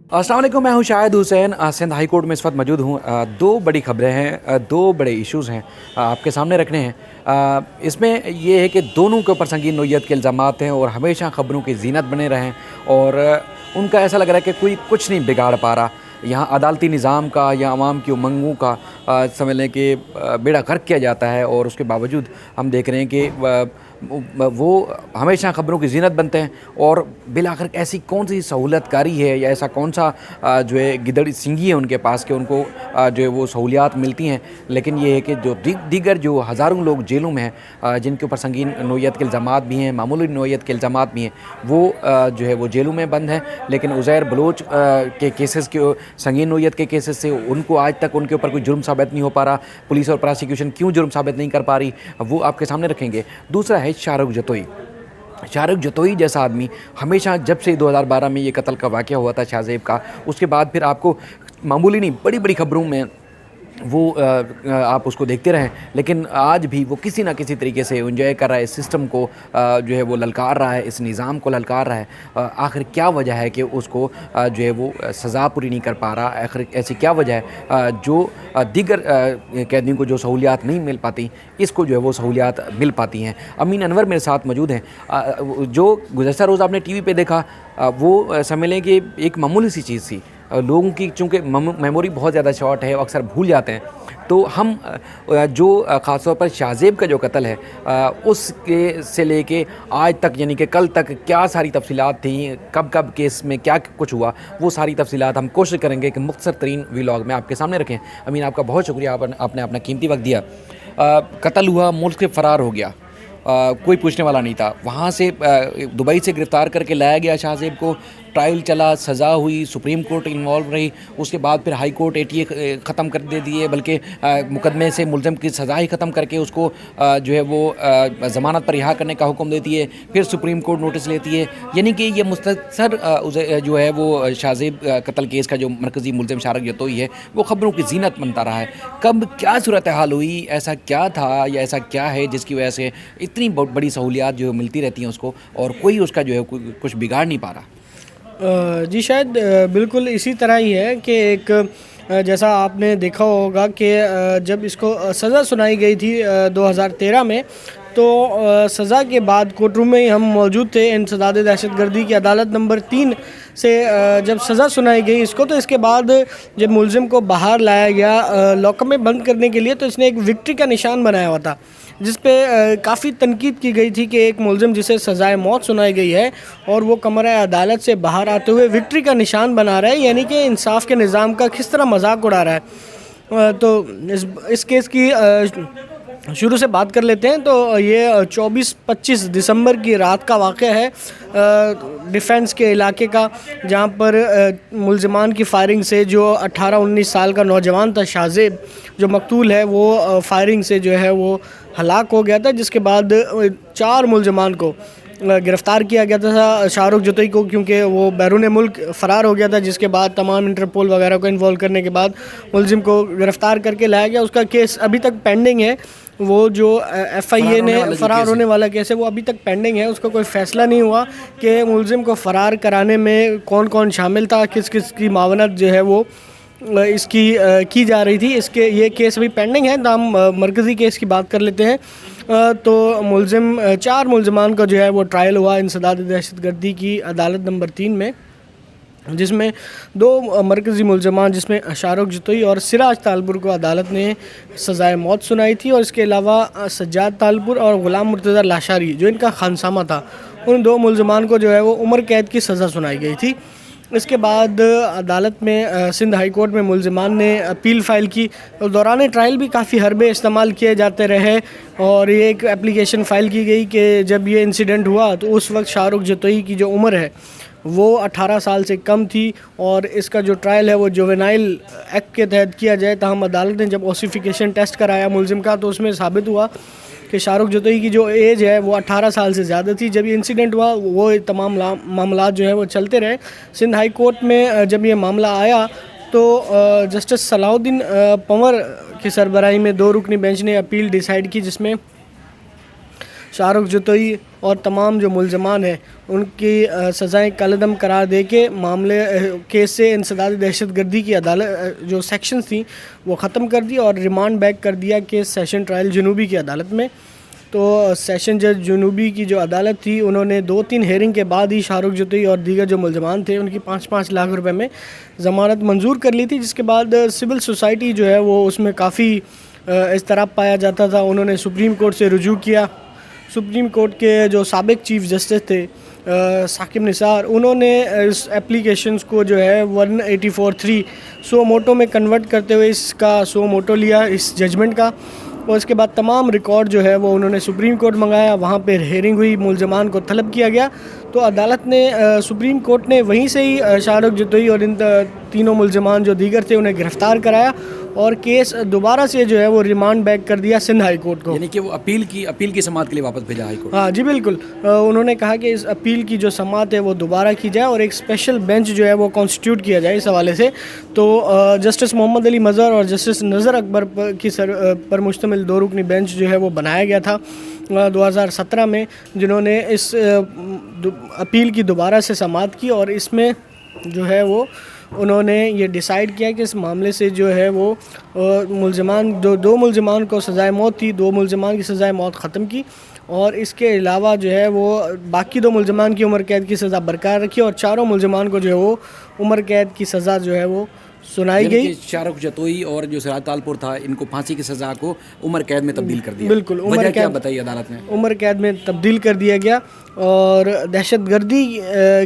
अस्सलाम वालेकुम, मैं हूं शाहिद हुसैन। सिंध हाई कोर्ट में इस वक्त मौजूद हूं। दो बड़ी खबरें हैं, दो बड़े इश्यूज़ हैं आपके सामने रखने हैं। इसमें ये है कि दोनों के ऊपर संगीन नोयत के इल्ज़ामात हैं और हमेशा खबरों की जीनत बने रहें और उनका ऐसा लग रहा है कि कोई कुछ नहीं बिगाड़ पा रहा। यहाँ अदालती निज़ाम का या अवाम की उमंगों का समझ लें कि बेड़ा गर्क किया जाता है और उसके बावजूद हम देख रहे हैं कि वो हमेशा ख़बरों की ज़ीनत बनते हैं। और बिलाखिर ऐसी कौन सी सहूलतकारी है या ऐसा कौन सा जो है गिदड़ सिंगी है उनके पास कि उनको जो है वो सहूलियात मिलती हैं। लेकिन ये है कि जो दीगर जो हज़ारों लोग जेलों में हैं, जिनके ऊपर संगीन नोयत के इल्ज़ामात भी हैं, मामूली नोयत के इल्ज़ामात भी हैं, वो जो है वो जेलों में बंद हैं। लेकिन उज़ैर बलोच के केसेस के संगीन नोयत के केसेस से उनको आज तक उनके ऊपर कोई जुर्म साबित नहीं हो पा रहा। पुलिस और प्रोसिक्यूशन क्यों जुर्म साबित नहीं कर पा रही, वो आपके सामने रखेंगे। दूसरा है शाहरुख जतोई। शाहरुख जतोई जैसा आदमी हमेशा, जब से 2012 में ये कत्ल का वाक़या हुआ था शाहज़ेब का, उसके बाद फिर आपको मामूली नहीं बड़ी बड़ी खबरों में वो आप उसको देखते रहें। लेकिन आज भी वो किसी ना किसी तरीके से एंजॉय कर रहा है इस सिस्टम को, जो है वो ललकार रहा है, इस निज़ाम को ललकार रहा है। आखिर क्या वजह है कि उसको जो है वो सज़ा पूरी नहीं कर पा रहा? आखिर ऐसी क्या वजह है जो दीगर कैदियों को जो सहूलियात नहीं मिल पाती, इसको जो है वो सहूलियात मिल पाती हैं? अमीन अनवर मेरे साथ मौजूद हैं। जो गुज़श्ता रोज़ आपने टीवी पे देखा, वो समझ लें कि एक मामूली सी चीज़ थी। लोगों की चूँकि मेमोरी बहुत ज़्यादा शॉर्ट है, अक्सर भूल जाते हैं। तो हम जो ख़ास तौर पर शाहज़ेब का जो कत्ल है, उसके से लेके आज तक, यानी कि कल तक क्या सारी तफसीलात थी, कब कब केस में क्या कुछ हुआ, वो सारी तफसीलात हम कोशिश करेंगे कि मुख्तसर तरीन व्लॉग में आपके सामने रखें। अमीन, आपका बहुत शुक्रिया, आपने अपना कीमती वक्त दिया। कत्ल हुआ, मुल्क से फ़रार हो गया, कोई पूछने वाला नहीं था। वहाँ से दुबई से गिरफ़्तार करके लाया गया शाहज़ेब को, ट्रायल चला, सज़ा हुई, सुप्रीम कोर्ट इन्वॉल्व रही, उसके बाद फिर हाई कोर्ट एटीए ख़त्म कर दे दिए, बल्कि मुकदमे से मुलज़म की सज़ा ही ख़त्म करके उसको जो है वो ज़मानत पर रिहा करने का हुक्म देती है। फिर सुप्रीम कोर्ट नोटिस लेती है। यानी कि ये मुख्तसर जो है वो शाहज़ेब कत्ल केस का जो मरकज़ी मुलज़म शाहरुख जतोई है, वो ख़बरों की ज़ीनत बनता रहा है। कब क्या सूरत हाल हुई, ऐसा क्या था या ऐसा क्या है जिसकी वजह से इतनी बड़ी सहूलियात जो मिलती रहती हैं उसको, और कोई उसका जो है कुछ बिगाड़ नहीं पा रहा? जी शायद बिल्कुल इसी तरह ही है कि एक जैसा आपने देखा होगा कि जब इसको सज़ा सुनाई गई थी 2013 में, तो सज़ा के बाद कोर्ट रूम में ही हम मौजूद थे। इंसदाद दहशतगर्दी की अदालत नंबर 3 से जब सज़ा सुनाई गई इसको, तो इसके बाद जब मुलज़िम को बाहर लाया गया लॉकअप में बंद करने के लिए, तो इसने एक विक्ट्री का निशान बनाया हुआ था, जिस पे काफ़ी तनकीद की गई थी कि एक मुलज़िम जिसे सज़ाए मौत सुनाई गई है और वो कमरा अदालत से बाहर आते हुए विक्ट्री का निशान बना रहा है, यानी कि इंसाफ के निज़ाम का किस तरह मजाक उड़ा रहा है। तो इस केस की शुरू से बात कर लेते हैं। तो ये 24-25 दिसंबर की रात का वाक़या है डिफेंस के इलाके का, जहाँ पर मुलज़मान की फ़ायरिंग से जो 18-19 साल का नौजवान था शाहज़ेब जो मकतूल है, वो फ़ायरिंग से जो है वो हलाक हो गया था। जिसके बाद 4 मुलज़मान को गिरफ़्तार किया गया था, शाहरुख जतोई को, क्योंकि वो बैरून मुल्क फ़रार हो गया था। जिसके बाद तमाम इंटरपोल वगैरह को इन्वॉल्व करने के बाद मुलज़िम को गिरफ़्तार करके लाया गया। उसका केस अभी तक पेंडिंग है। वो जो FIA ने फ़रार होने वाला केस है, वो अभी तक पेंडिंग है। उसका कोई फ़ैसला नहीं हुआ कि मुलज़िम को फ़रार कराने में कौन कौन शामिल था, किस किस की मावनत जो है वो इसकी की जा रही थी। ये केस अभी पेंडिंग है। तो हम मरकज़ी केस की बात कर लेते हैं। तो 4 मुलज़मान का जो है वो ट्रायल हुआ इंसदाद दहशतगर्दी की अदालत नंबर 3 में, जिसमें 2 मरकज़ी मुलज़मान, जिसमें शाहरुख जतोई और सिराज तालपुर को अदालत ने सज़ाए मौत सुनाई थी। और इसके अलावा सज्जाद तालपुर और ग़ुलाम मुर्तज़ा लाशारी, जो इनका खानसामा था, उन 2 मुलज़मान को जो है वो उम्र कैद की सज़ा सुनाई गई थी। इसके बाद अदालत में सिंध हाई कोर्ट में मुलज़मान ने अपील फ़ाइल की। दौरान ट्रायल भी काफ़ी हरबे इस्तेमाल किए जाते रहे और ये एक एप्लीकेशन फ़ाइल की गई कि जब ये इंसिडेंट हुआ तो उस वक्त शाहरुख जतोई की जो उम्र है वो 18 साल से कम थी और इसका जो ट्रायल है वो जुवेनाइल एक्ट के तहत किया जाए। ताहम अदालत ने जब ओसिफिकेशन टेस्ट कराया मुलज़िम का, तो उसमें साबित हुआ कि शाहरुख जतोई की जो एज है वो 18 साल से ज़्यादा थी। जब ये इंसिडेंट हुआ, वो तमाम मामला जो है वो चलते रहे। सिंध हाई कोर्ट में जब ये मामला आया तो जस्टिस सलाउद्दीन पंवर की सरबराही में 2 रुकनी बेंच ने अपील डिसाइड की, जिसमें शाहरुख जतोई और तमाम जो मुलजमान हैं उनकी सज़ाएँ कलअदम करार दे के मामले केस से इंसदाद दहशतगर्दी की अदालत जो सेक्शंस थी वो ख़त्म कर दी और रिमांड बैक कर दिया केस सेशन ट्रायल जनूबी की अदालत में। तो सेशन जज जनूबी की जो अदालत थी उन्होंने 2-3 हेयरिंग के बाद ही शाहरुख जतोई और दीगर जो मुलजमान थे उनकी 5-5 लाख रुपए में ज़मानत मंजूर कर ली थी, जिसके बाद सिविल सोसाइटी जो है वो उसमें काफ़ी इज़्तिराब पाया जाता था। उन्होंने सुप्रीम कोर्ट से रुजू किया। सुप्रीम कोर्ट के जो साबिक चीफ जस्टिस थे साकिब निसार, उन्होंने इस एप्लीकेशंस को जो है 184(3) सो मोटो में कन्वर्ट करते हुए इसका सो मोटो लिया इस जजमेंट का, और उसके बाद तमाम रिकॉर्ड जो है वो उन्होंने सुप्रीम कोर्ट मंगाया। वहाँ पे हेयरिंग हुई, मुलजमान को तलब किया गया। तो अदालत ने सुप्रीम कोर्ट ने वहीं से ही शाहरुख जतोई और इन तीनों मुलजमान जो दीगर थे उन्हें गिरफ़्तार कराया और केस दोबारा से जो है वो रिमांड बैक कर दिया सिंध हाई कोर्ट को। यानी कि वो अपील की समाअत के लिए वापस भेजा हाई कोर्ट। हाँ जी बिल्कुल, उन्होंने कहा कि इस अपील की जो समाअत है वो दोबारा की जाए और एक स्पेशल बेंच जो है वो कॉन्स्टिट्यूट किया जाए इस हवाले से। तो जस्टिस मोहम्मद अली मज़हर और जस्टिस नज़र अकबर पर मुश्तमिल 2 रुकनी बेंच जो है वो बनाया गया था 2017 में, जिन्होंने इस अपील की दोबारा से समाअत की और इसमें जो है वो उन्होंने ये डिसाइड किया कि इस मामले से जो है वो मुलजमान दो मुलजमान को सज़ाए मौत थी, 2 मुलजमान की सज़ाए मौत ख़त्म की और इसके अलावा जो है वो बाकी 2 मुलजमान की उम्र कैद की सज़ा बरकरार रखी और 4 मुलजमान को जो है वो उम्र कैद की सज़ा जो है वो सुनाई गई। शाहरुख जतोई और जो सिराज तालपुर था इनको फांसी की सज़ा को उम्र कैद में तब्दील कर दिया। बिल्कुल, वजह क्या बताई अदालत ने? उम्र कैद में तब्दील कर दिया गया और दहशतगर्दी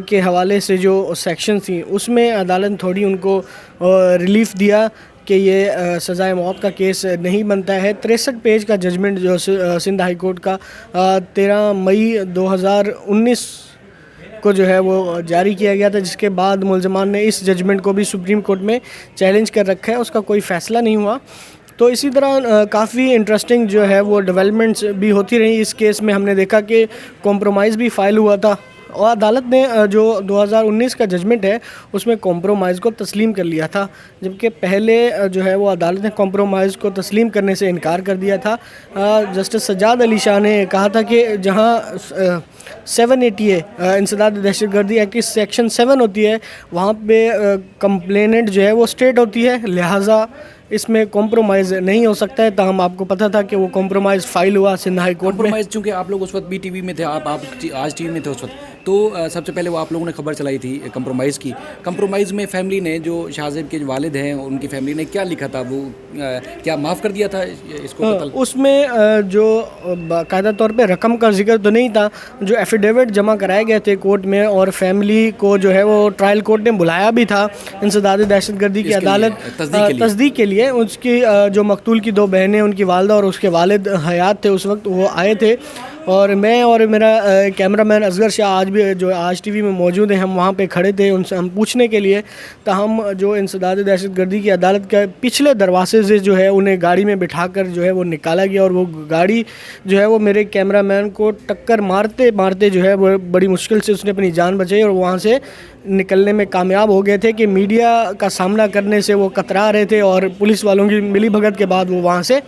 के हवाले से जो सेक्शन थी उसमें अदालत ने थोड़ी उनको रिलीफ दिया कि ये सज़ाए मौत का केस नहीं बनता है। 63 पेज का जजमेंट जो सिंध हाई कोर्ट का 13 मई 2019 को जो है वो जारी किया गया था, जिसके बाद मुलजमान ने इस जजमेंट को भी सुप्रीम कोर्ट में चैलेंज कर रखा है, उसका कोई फ़ैसला नहीं हुआ। तो इसी तरह काफ़ी इंटरेस्टिंग जो है वो डेवलपमेंट्स भी होती रही इस केस में। हमने देखा कि कॉम्प्रोमाइज़ भी फ़ाइल हुआ था और अदालत ने जो 2019 का जजमेंट है उसमें कॉम्प्रोमाइज़ को तस्लीम कर लिया था, जबकि पहले जो है वो अदालत ने कॉम्प्रोमाइज़ को तस्लीम करने से इनकार कर दिया था। जस्टिस सज्जाद अली शाह ने कहा था कि जहां 780 इंसदाद दहशतगर्दी एक्ट की सेक्शन 7 होती है वहाँ पे कंप्लेनेंट जो है वो स्टेट होती है, लिहाजा इसमें कॉम्प्रोमाइज़ नहीं हो सकता है। ताहम आपको पता था कि वो कॉम्प्रोमाइज़ फाइल हुआ सिंध हाई कोर्ट में। कॉम्प्रोमाइज़ चूँकि आप लोग उस वक्त BTV में थे, आप आज TV में थे उस वक्त, तो सबसे पहले वो आप लोगों ने खबर चलाई थी कॉम्प्रोमाइज़ की। कॉम्प्रोमाइज़ में फैमिली ने, जो शाहज़ेब के वालिद हैं उनकी फैमिली ने क्या लिखा था, वो क्या माफ़ कर दिया था इसको कत्ल? उसमें जो बाकायदा तौर पे रकम का जिक्र तो नहीं था, जो एफिडेविट जमा कराए गए थे कोर्ट में और फैमिली को जो है वो ट्रायल कोर्ट ने बुलाया भी था इंसदाद दहशतगर्दी की अदालत तस्दीक के लिए। उसकी जो मकतूल की 2 बहनें, उनकी वालदा और उसके वालिद हयात थे उस वक्त, वो आए थे और मैं और मेरा कैमरामैन असगर शाह आज भी जो आज TV में मौजूद हैं, हम वहाँ पे खड़े थे उनसे हम पूछने के लिए। तो हम जो इंसदाद दहशतगर्दी की अदालत के पिछले दरवाजे से जो है उन्हें गाड़ी में बिठाकर जो है वो निकाला गया और वो गाड़ी जो है वो मेरे कैमरामैन को टक्कर मारते मारते जो है वो बड़ी मुश्किल से उसने अपनी जान बचाई और वहाँ से निकलने में कामयाब हो गए थे कि मीडिया का सामना करने से वो कतरा रहे थे और पुलिस वालों की मिलीभगत के बाद वो वहाँ से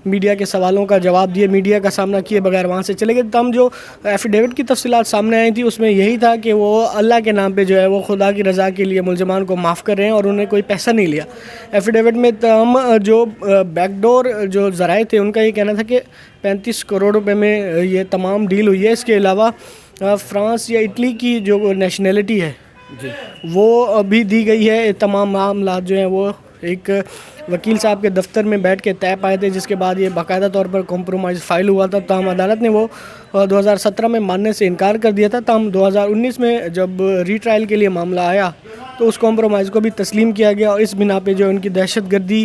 मीडिया के सवालों का जवाब दिए, मीडिया का सामना किए बगैर वहाँ से चले गए। तो हम जो एफिडेविट की तफसीलात सामने आई थी उसमें यही था कि वो अल्लाह के नाम पे जो है वो खुदा की रज़ा के लिए मुलजमान को माफ़ कर रहे हैं और उन्हें कोई पैसा नहीं लिया। एफिडेविट में तमाम जो बैकडोर जो ज़राए थे उनका ये कहना था कि 35 करोड़ रुपए में ये तमाम डील हुई है। इसके अलावा फ्रांस या इटली की जो नेशनलिटी है जी, वो भी दी गई है। तमाम मामला जो हैं वो एक वकील साहब के दफ्तर में बैठ के तय पाए थे, जिसके बाद ये बाकायदा तौर पर कॉम्प्रोमाइज़ फाइल हुआ था। तमाम अदालत ने वो 2017 में मानने से इनकार कर दिया था। तमाम 2019 में जब रीट्रायल के लिए मामला आया तो उस कॉम्प्रोमाइज़ को भी तस्लीम किया गया और इस बिना पे जो उनकी दहशतगर्दी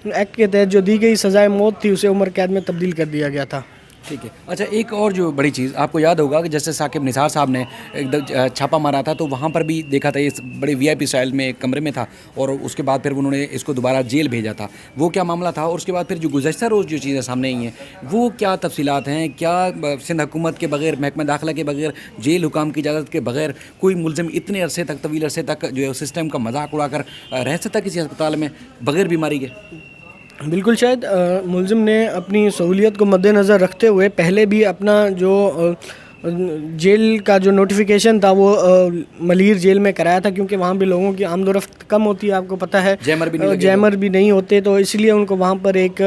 एक्ट के तहत जो दी गई सज़ाए मौत थी उसे उम्र कैद में तब्दील कर दिया गया था। ठीक है। अच्छा, एक और जो बड़ी चीज़ आपको याद होगा कि जैसे साकिब निसार साहब ने एकदम छापा मारा था तो वहाँ पर भी देखा था ये बड़े VIP स्टाइल में एक कमरे में था और उसके बाद फिर उन्होंने इसको दोबारा जेल भेजा था। वो क्या मामला था और उसके बाद फिर जो गुज़श्ता रोज़ जो चीज़ें सामने आई हैं वो क्या तफसीलात हैं? क्या सिंध हुकूमत के बगैर, महकमा दाखिला के बगैर, जेल हुकाम की इजाज़त के बगैर कोई मुलज़िम इतने अरसे तक, तवील अरसे तक जो है सिस्टम का मजाक उड़ाकर रह सकता किसी अस्पताल में बगैर बीमारी के? बिल्कुल, शायद मुलज़िम ने अपनी सहूलियत को मद्देनज़र रखते हुए पहले भी अपना जो जेल का जो नोटिफिकेशन था वो मलीर जेल में कराया था, क्योंकि वहाँ भी लोगों की आमदोरफ्त कम होती है, आपको पता है। जैमर भी नहीं लगे जैमर भी नहीं होते, तो इसलिए उनको वहाँ पर एक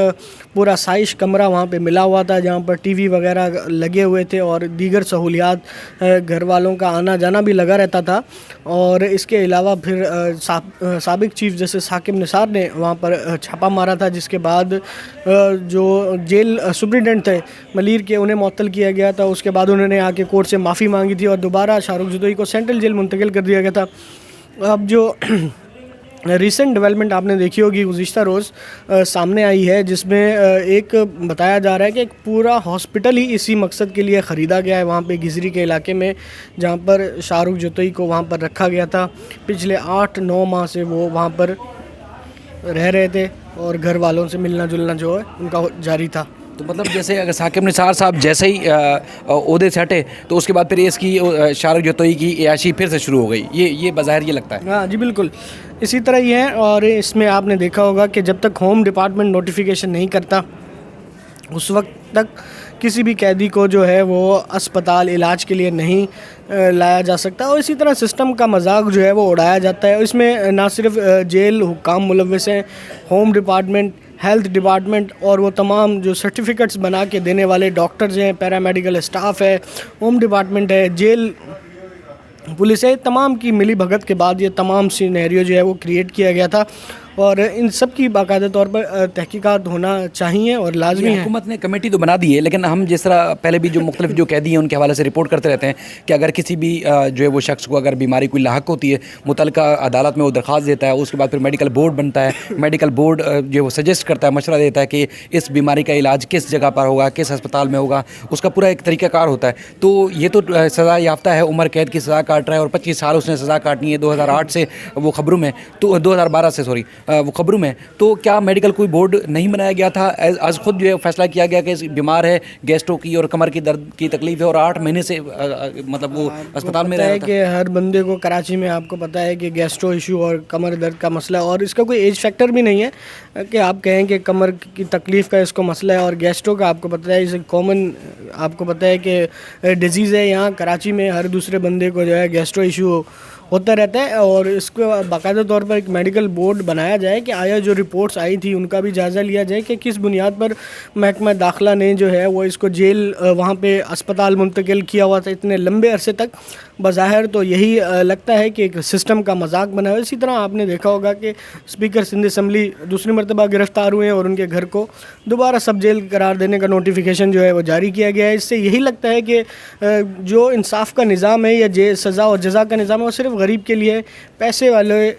पूरा साइश कमरा वहाँ पे मिला हुआ था, जहाँ पर टीवी वगैरह लगे हुए थे और दीगर सहूलियात, घर वालों का आना जाना भी लगा रहता था। और इसके अलावा फिर साबिक चीफ जस्टिस हाकिम निसार ने वहाँ पर छापा मारा था, जिसके बाद जो जेल सुप्रिटेंडेंट थे मलीर के, उन्हें मुअत्तल किया गया था। उसके बाद उन्होंने आके कोर्ट से माफ़ी मांगी थी और दोबारा शाहरुख जदोई को सेंट्रल जेल मुंतकिल कर दिया गया था। अब जो रिसेंट डेवलपमेंट आपने देखी होगी गुज़िश्ता रोज़ सामने आई है, जिसमें एक बताया जा रहा है कि एक पूरा हॉस्पिटल ही इसी मकसद के लिए ख़रीदा गया है वहाँ पे गिजरी के इलाके में, जहाँ पर शाहरुख जदोई को वहाँ पर रखा गया था। पिछले 8-9 माह से वो वहाँ पर रह रहे थे और घर वालों से मिलना जुलना जो है उनका जारी था। तो मतलब जैसे अगर साकिब निसार साहब जैसे ही ओहदे से हटे तो उसके बाद फिर इसकी शाहरुख जतोई की याशी फिर से शुरू हो गई, ये बाज़ाहिर ये लगता है। हाँ जी, बिल्कुल इसी तरह ही है। और इसमें आपने देखा होगा कि जब तक होम डिपार्टमेंट नोटिफिकेशन नहीं करता उस वक्त तक किसी भी कैदी को जो है वो अस्पताल इलाज के लिए नहीं लाया जा सकता, और इसी तरह सिस्टम का मजाक जो है वो उड़ाया जाता है। इसमें ना सिर्फ जेल हुक्काम मुलव्वस हैं, होम डिपार्टमेंट, हेल्थ डिपार्टमेंट और वो तमाम जो सर्टिफिकेट्स बना के देने वाले डॉक्टर्स हैं, पैरामेडिकल स्टाफ है, होम डिपार्टमेंट है, जेल पुलिस है, तमाम की मिली भगत के बाद ये तमाम सिनेरियो जो है वो क्रिएट किया गया था। और इन सब की बाकायदा तौर पर तहकीकात होना चाहिए और लाजमी है। हुकूमत ने कमेटी तो बना दी है, लेकिन हम जिस तरह पहले भी जो मुख्तलिफ जो कैदी हैं उनके हवाले से रिपोर्ट करते रहते हैं कि अगर किसी भी जो है वो शख्स को अगर बीमारी कोई लाहक होती है, मुतल्लिका अदालत में वो दरख्वास्त देता है, उसके बाद फिर मेडिकल बोर्ड बनता है, मेडिकल बोर्ड जो है वो सजेस्ट करता है, मशवरा देता है कि इस बीमारी का इलाज किस जगह पर होगा, किस अस्पताल में होगा, उसका पूरा एक तरीक़ाकार होता है। तो ये तो सज़ा याफ्ता है, उम्र कैद की सज़ा काट रहा है और 25 साल उसने सज़ा काटनी है 2008 से वो खबरों में, तो 2012 से सॉरी वो खबरों में। तो क्या मेडिकल कोई बोर्ड नहीं बनाया गया था? आज खुद जो है फैसला किया गया कि बीमार है, गैस्ट्रो की और कमर की दर्द की तकलीफ है और 8 महीने से मतलब वो अस्पताल में रह रहा था। कि हर बंदे को कराची में आपको पता है कि गैस्ट्रो इशू और कमर दर्द का मसला है, और इसका कोई एज फैक्टर भी नहीं है कि आप कहें कि कमर की तकलीफ़ का इसको मसला है और गैस्ट्रो का आपको पता है इसे कॉमन आपको पता है कि डिजीज़ है। यहाँ कराची में हर दूसरे बंदे को जो है गैस्ट्रो इशू होता रहता है, और इसको बाकायदा तौर पर एक मेडिकल बोर्ड बनाया जाए कि आया जो रिपोर्ट्स आई थी उनका भी जायज़ा लिया जाए कि किस बुनियाद पर महकमा दाखिला ने जो है वो इसको जेल वहाँ पे अस्पताल मुंतकिल किया हुआ था इतने लंबे अरसे तक। बज़ाहिर तो यही लगता है कि एक सिस्टम का मजाक बना है। इसी तरह आपने देखा होगा कि स्पीकर सिंध असम्बली दूसरी मरतबा गिरफ़्तार हुए हैं और उनके घर को दोबारा सब जेल करार देने का नोटिफिकेशन जो है वो जारी किया गया है। इससे यही लगता है कि जो इंसाफ का निज़ाम है या सज़ा और जज़ा का निज़ाम है वो सिर्फ गरीब के लिए, पैसे वाले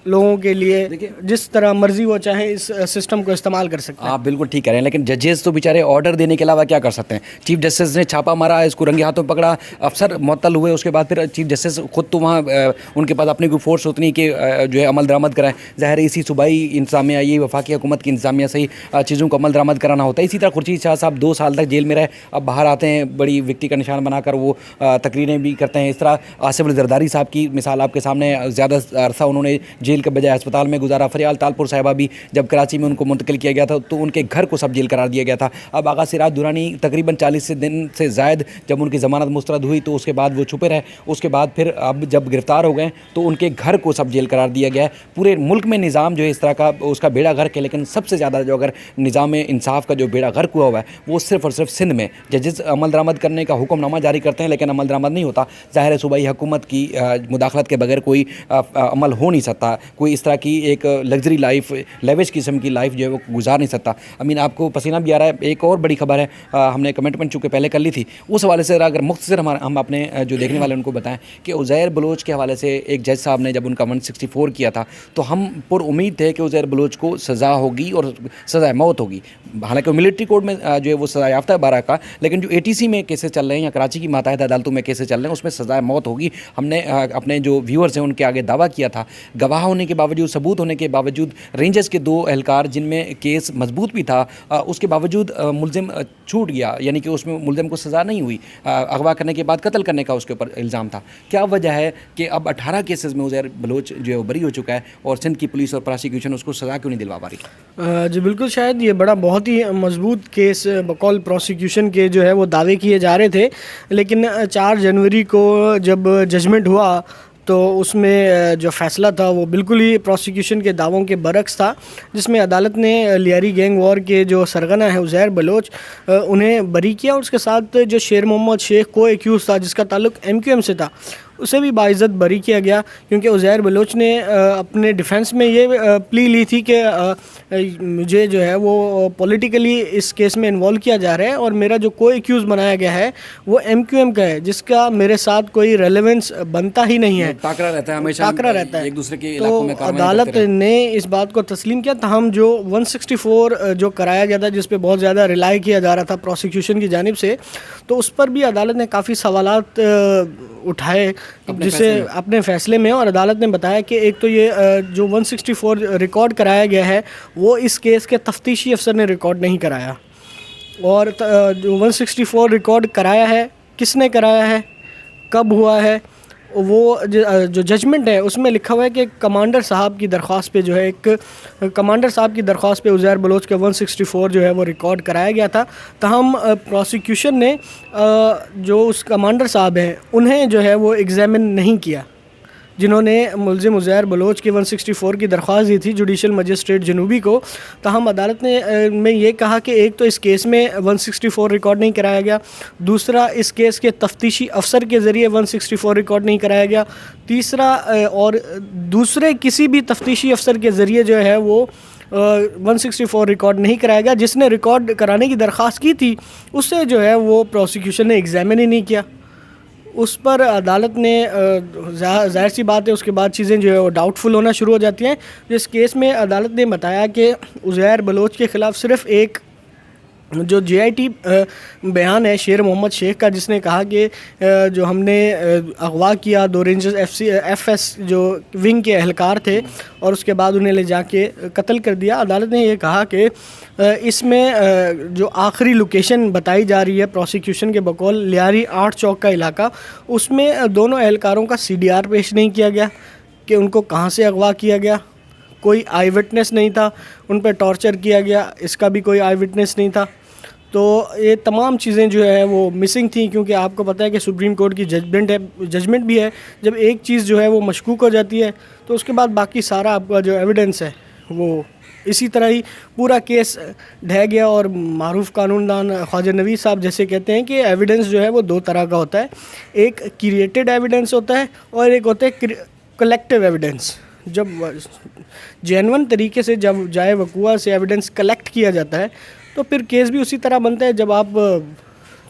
लोगों के लिए, देखिए जिस तरह मर्जी वो चाहे इस सिस्टम को इस्तेमाल कर सकते हैं। आप बिल्कुल ठीक कह रहे हैं, लेकिन जजेस तो बेचारे ऑर्डर देने के अलावा क्या कर सकते हैं? चीफ जस्टिस ने छापा मारा, इसको रंगे हाथों पकड़ा, अफसर मुअत्तल हुए, उसके बाद फिर चीफ जस्टिस खुद तो वहाँ उनके पास अपनी कोई फोर्स उतनी कि जो है अमल दरामद कराएं। ज़ाहिर है इसी सूबाई इंतजामिया, ये वफाकी हुकूमत की इंतजामिया से ही चीज़ों को अमल दरामद कराना होता है। इसी तरह खुर्शीद शाह साहब 2 साल तक जेल में रहे, अब बाहर आते हैं, बड़ी विक्टी का निशान बनाकर वो तकरीरें भी करते हैं। इस तरह आसिफ जरदारी साहब की मिसाल आपके सामने, ज़्यादा अरसा उन्होंने जेल के बजाय अस्पताल में गुजारा। फरियाल तालपुर साहिबा भी जब कराची में उनको मुंतकिल किया गया था तो उनके घर को सब जेल करार दिया गया था। अब आगा सिराज दुरानी तकरीबन 40 दिन से ज़ायद जब उनकी ज़मानत मुस्तरद हुई तो उसके बाद वो छुपे रहे, उसके बाद फिर अब जब गिरफ़्तार हो गए तो उनके घर को सब जेल करार दिया गया है। पूरे मुल्क में निज़ाम जो है इस तरह का उसका बेड़ा गर्क है, लेकिन सबसे ज़्यादा जो अगर निज़ाम इंसाफ का जो बेड़ा गर्क हुआ हुआ है वो सिर्फ और सिर्फ सिंध में। जजेस अमल दरामद करने का हुक्मनामा जारी करते हैं लेकिन अमल दरामद नहीं होता। ज़ाहिर है सूबाई हुकूमत की मुदाखलत के बगैर कोई अमल हो नहीं सकता, कोई इस तरह की एक लग्जरी लाइफ, लेविश किस्म की लाइफ जो है वो गुजार नहीं सकता। अमीन आपको पसीना भी आ रहा है। एक और बड़ी खबर है, हमने कमेंटमेंट चूँकि पहले कर ली थी, उस हवाले से अगर मुख्तसर हम अपने जो देखने वाले उनको बताएं कि उज़ैर बलोच के हवाले से एक जज साहब ने जब उनका 164 किया था तो हम पुर उम्मीद थे कि उज़ैर बलोच को सज़ा होगी और सज़ा मौत होगी। हालांकि मिलिट्री कोर्ट में जो है वो सज़ा याफ्ता है 12 का, लेकिन जो ATC में केसेस चल रहे हैं या कराची की माताहत अदालतों में केसेस चल रहे हैं उसमें सज़ा मौत होगी। हमने अपने जो व्यूअर्स हैं उनके आगे दावा किया था, गवाह होने के बावजूद, सबूत होने के बावजूद, रेंजर्स के 2 एहलकार जिनमें केस मजबूत भी था, उसके बावजूद मुलजिम छूट गया, यानी कि उसमें मुलजिम को सज़ा नहीं हुई। अगवा करने के बाद कत्ल करने का उसके ऊपर इल्ज़ाम था। क्या वजह है कि अब 18 केसेस में उज़ैर बलोच जो है वो बरी हो चुका है और सिंध की पुलिस और प्रोसिक्यूशन उसको सज़ा क्यों नहीं दिलवा पा रही? जी बिल्कुल, शायद ये बहुत ही मजबूत केस बकौल प्रोसिक्यूशन के जो है वो दावे किए जा रहे थे, लेकिन 4 जनवरी को जब जजमेंट हुआ तो उसमें जो फ़ैसला था वो बिल्कुल ही प्रोसिक्यूशन के दावों के बरक्स था, जिसमें अदालत ने लियारी गैंग वॉर के जो सरगना है उज़ैर बलोच उन्हें बरी किया, और उसके साथ जो शेर मोहम्मद शेख को एक्यूज़ था जिसका ताल्लुक MQM से था उसे भी बाइज़्ज़त बरी किया गया, क्योंकि उज़ैर बलोच ने अपने डिफेंस में ये प्ली ली थी कि मुझे जो है वो पॉलिटिकली इस केस में इन्वॉल्व किया जा रहा है और मेरा जो को एक्यूज़ बनाया गया है वो MQM का है, जिसका मेरे साथ कोई रेलेवेंस बनता ही नहीं है, टाकरा रहता है, हमेशा टाकरा रहता है। एक दूसरे के इलाकों में तो अदालत ने इस बात को तस्लीम किया। तहम जो 164 जो कराया गया था, जिस पे बहुत ज़्यादा रिलाई किया जा रहा था प्रोसिक्यूशन की जानिब से, तो उस पर भी अदालत ने काफ़ी सवालात उठाए जिसे अपने फ़ैसले में, और अदालत ने बताया कि एक तो ये जो 164 रिकॉर्ड कराया गया है वो इस केस के तफ्तीशी अफसर ने रिकॉर्ड नहीं कराया, और जो 164 रिकॉर्ड कराया है किसने कराया है, कब हुआ है, वो जो जजमेंट है उसमें लिखा हुआ है कि कमांडर साहब की दरख्वास्त पे जो है कमांडर साहब की दरख्वास्त पे उज़ैर बलोच के 164 जो है वो रिकॉर्ड कराया गया था। तहम प्रोसिक्यूशन ने जो उस कमांडर साहब हैं उन्हें जो है वो एग्ज़ामिन नहीं किया, जिन्होंने मुलजिम उज़ैर बलोच की 164 की दरख्वास्त दी थी जुडिशल मजिस्ट्रेट जनूबी को। तहम अदालत ने में ये कहा कि एक तो इस केस में 164 रिकॉर्ड नहीं कराया गया, दूसरा इस केस के तफ्तीशी अफसर के ज़रिए 164 रिकॉर्ड नहीं कराया गया, तीसरा और दूसरे किसी भी तफ्तीशी अफसर के ज़रिए जो है वो 164 रिकॉर्ड नहीं कराया गया। जिसने रिकॉर्ड कराने की दरख्वास्त की थी उससे जो है वो प्रोसिक्यूशन ने एग्ज़ामिन ही नहीं किया। उस पर अदालत ने ज़ाहिर सी बात है उसके बाद चीज़ें जो है वो डाउटफुल होना शुरू हो जाती हैं। जिस केस में अदालत ने बताया कि उज़ैर बलोच के ख़िलाफ़ सिर्फ़ एक जो JIT बयान है शेर मोहम्मद शेख का, जिसने कहा कि जो हमने अगवा किया 2 रेंजर्स FS जो विंग के एहलकार थे और उसके बाद उन्हें ले जाके कत्ल कर दिया। अदालत ने ये कहा कि इसमें जो आखिरी लोकेशन बताई जा रही है प्रोसिक्यूशन के बकौल लियारी 8 चौक का इलाका, उसमें दोनों एहलकारों का CDR पेश नहीं किया गया कि उनको कहाँ से अगवा किया गया, कोई आई विटनेस नहीं था, उन पर टॉर्चर किया गया, इसका भी कोई आई विटनेस नहीं था। तो ये तमाम चीज़ें जो है वो मिसिंग थी, क्योंकि आपको पता है कि सुप्रीम कोर्ट की जजमेंट भी है, जब एक चीज़ जो है वो मशकूक हो जाती है तो उसके बाद बाकी सारा आपका जो एविडेंस है वो इसी तरह ही पूरा केस ढह गया। और मारूफ कानूनदान ख्वाजा नवीस साहब जैसे कहते हैं कि एविडेंस जो है वो 2 तरह का होता है, एक क्रिएटेड एविडेंस होता है और एक होता है कलेक्टिव एविडेंस। जब जेन्युइन तरीके से जब जाए वक़ुआ से एविडेंस कलेक्ट किया जाता है तो फिर केस भी उसी तरह बनता है। जब आप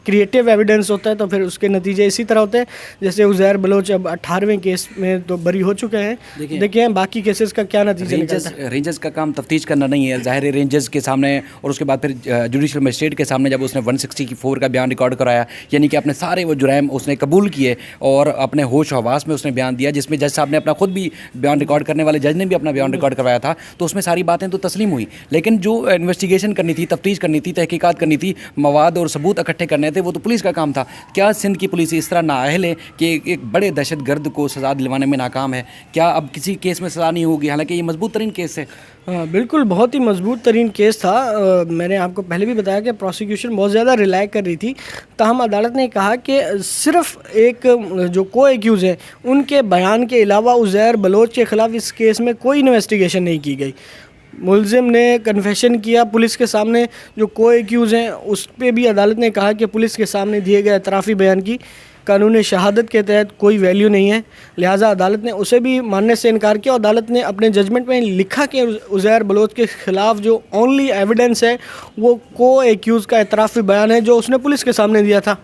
क्रिएटिव एविडेंस होता है तो फिर उसके नतीजे इसी तरह होते हैं। जैसे उज़ैर बलोच अब 18वें केस में तो बरी हो चुके हैं, देखिए बाकी केसेस का क्या नतीजा निकलता है। रेंजर्स का काम तफ्तीश करना नहीं है, ज़ाहिर है रेंजर्स के सामने और उसके बाद फिर जुडिशल मजिस्ट्रेट के सामने जब उसने 164 का बयान रिकॉर्ड कराया, यानी कि अपने सारे वो जुराइम उसने कबूल किए और अपने होश हवास में उसने बयान दिया, जिसमें जज साहब ने अपना खुद भी बयान रिकॉर्ड करने वाले जज ने भी अपना बयान रिकॉर्ड करवाया था, तो उसमें सारी बातें तो तस्लीम हुई। लेकिन जो इन्वेस्टिगेशन करनी थी, तफ्तीश करनी थी, तहकीकात करनी थी, मवाद और सबूत इकट्ठे करने थे, वो तो पुलिस का काम था। क्या सिंध की पुलिस इस तरह नाअहल है कि एक बड़े दहशतगर्द को सज़ा दिलवाने में नाकाम है? क्या अब किसी केस में सज़ा नहीं होगी, हालांकि ये मजबूत तरीन केस है? बिल्कुल, बहुत ही मजबूत तरीन केस था। मैंने आपको पहले भी बताया कि प्रोसिक्यूशन बहुत ज़्यादा रिलाई कर रही थी। ताहम अदालत ने कहा कि सिर्फ एक जो को एक्यूज़ हैं उनके बयान के अलावा उज़ैर बलोच के ख़िलाफ़ इस केस में कोई इन्वेस्टिगेशन नहीं की गई। मुलजिम ने कन्फेशन किया पुलिस के सामने, जो को एक्यूज़ हैं उस पर भी अदालत ने कहा कि पुलिस के सामने दिए गए एतराफ़ी बयान की कानून शहादत के तहत कोई वैल्यू नहीं है, लिहाजा अदालत ने उसे भी मानने से इनकार किया। अदालत ने अपने जजमेंट में लिखा कि उज़ैर बलोच के ख़िलाफ़ जो ओनली एविडेंस है वो को एक्यूज़ का एतराफ़ी बयान है जो उसने पुलिस के सामने दिया था।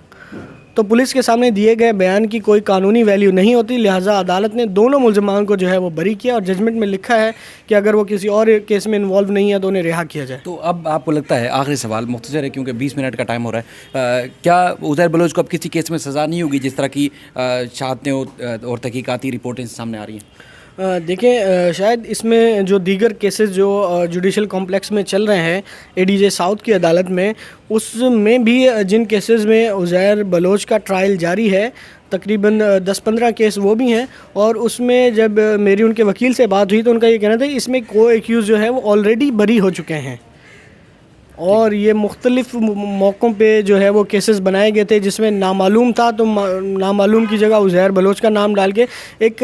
तो पुलिस के सामने दिए गए बयान की कोई कानूनी वैल्यू नहीं होती, लिहाजा अदालत ने दोनों मुलज़मान को जो है वो बरी किया और जजमेंट में लिखा है कि अगर वो किसी और केस में इन्वॉल्व नहीं है तो उन्हें रिहा किया जाए। तो अब आपको लगता है, आखिरी सवाल मुख्तसर है क्योंकि 20 मिनट का टाइम हो रहा है, क्या उज़ैर बलोच को अब किसी केस में सज़ा नहीं होगी जिस तरह की शहादतें और तहकीकाती रिपोर्टें सामने आ रही हैं? देखें, शायद इसमें जो दीगर केसेस जो जुडिशल कॉम्प्लेक्स में चल रहे हैं एडीजे साउथ की अदालत में, उसमें भी जिन केसेस में उज़ैर बलोच का ट्रायल जारी है, तकरीबन 10-15 केस वो भी हैं। और उसमें जब मेरी उनके वकील से बात हुई तो उनका ये कहना था कि इसमें को एक्यूज़ जो है वो ऑलरेडी बरी हो चुके हैं और ये मुख्तलिफ मौक़ों पे जो है वो केसेस बनाए गए थे जिसमें नामालूम था, तो नामालूम की जगह उज़ैर बलोच का नाम डाल के एक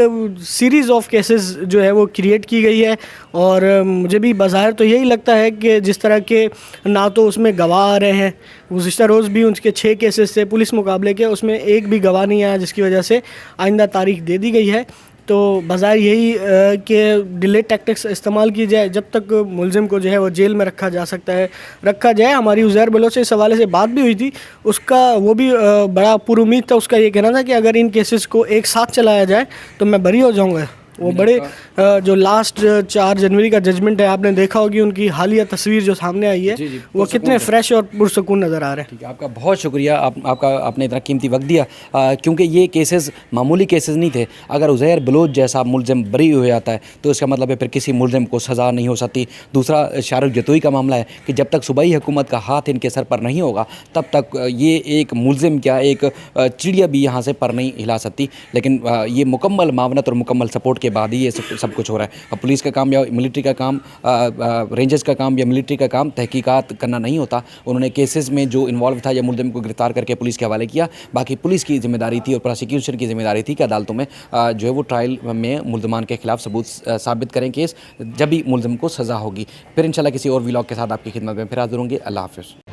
सीरीज़ ऑफ केसेस जो है वो क्रिएट की गई है। और मुझे भी बज़ाहिर तो यही लगता है कि जिस तरह के ना तो उसमें गवाह आ रहे हैं, गुज़िश्ता रोज़ भी उनके 6 केसेस थे पुलिस मुकाबले के, उसमें एक भी गवाह नहीं आया जिसकी वजह से आइंदा तारीख दे दी गई है। तो बाज़ार यही कि डिले टैक्टिक्स इस्तेमाल की जाए, जब तक मुलजिम को जो है वो जेल में रखा जा सकता है रखा जाए। हमारी उज़ैर बलोच से इस हवाले से बात भी हुई थी, उसका वो भी बड़ा पुरुमीद था। उसका ये कहना था कि अगर इन केसेस को एक साथ चलाया जाए तो मैं बरी हो जाऊँगा। वो बड़े जो लास्ट 4 जनवरी का जजमेंट है, आपने देखा होगी उनकी हालिया तस्वीर जो सामने आई है, वो कितने फ्रेश और पुरसकून नज़र आ रहे हैं। ठीक है, आपका बहुत शुक्रिया, आपने इतना कीमती वक्त दिया, क्योंकि ये केसेस मामूली केसेस नहीं थे। अगर उज़ैर बलोच जैसा मुलजिम बरी हो जाता है तो इसका मतलब है फिर किसी मुलजिम को सज़ा नहीं हो सकती। दूसरा शाहरुख जतोई का मामला है कि जब तक सूबाई हुकूमत का हाथ इनके सर पर नहीं होगा तब तक ये एक मुलजिम क्या एक चिड़िया भी यहाँ से पर नहीं हिला सकती। लेकिन ये मुकम्मल मावनत और मुकम्मल सपोर्ट के बाद ही ये सब कुछ हो रहा है। अब पुलिस का काम या मिलिट्री का काम, रेंजर्स का काम या मिलिट्री का काम तहकीकात करना नहीं होता। उन्होंने केसेस में जो इन्वॉल्व था या मुलजिम को गिरफ्तार करके पुलिस के हवाले किया। बाकी पुलिस की जिम्मेदारी थी और प्रोसिक्यूशन की जिम्मेदारी थी कि अदालतों में जो है वो ट्रायल में मुलजमान के खिलाफ सबूत साबित करें केस, जब भी मुलजिम को सज़ा होगी। फिर इंशाल्लाह किसी और व्लॉग के साथ आपकी खिदमत में फिर हाजिर होंगे। अल्लाह हाफ़िज़।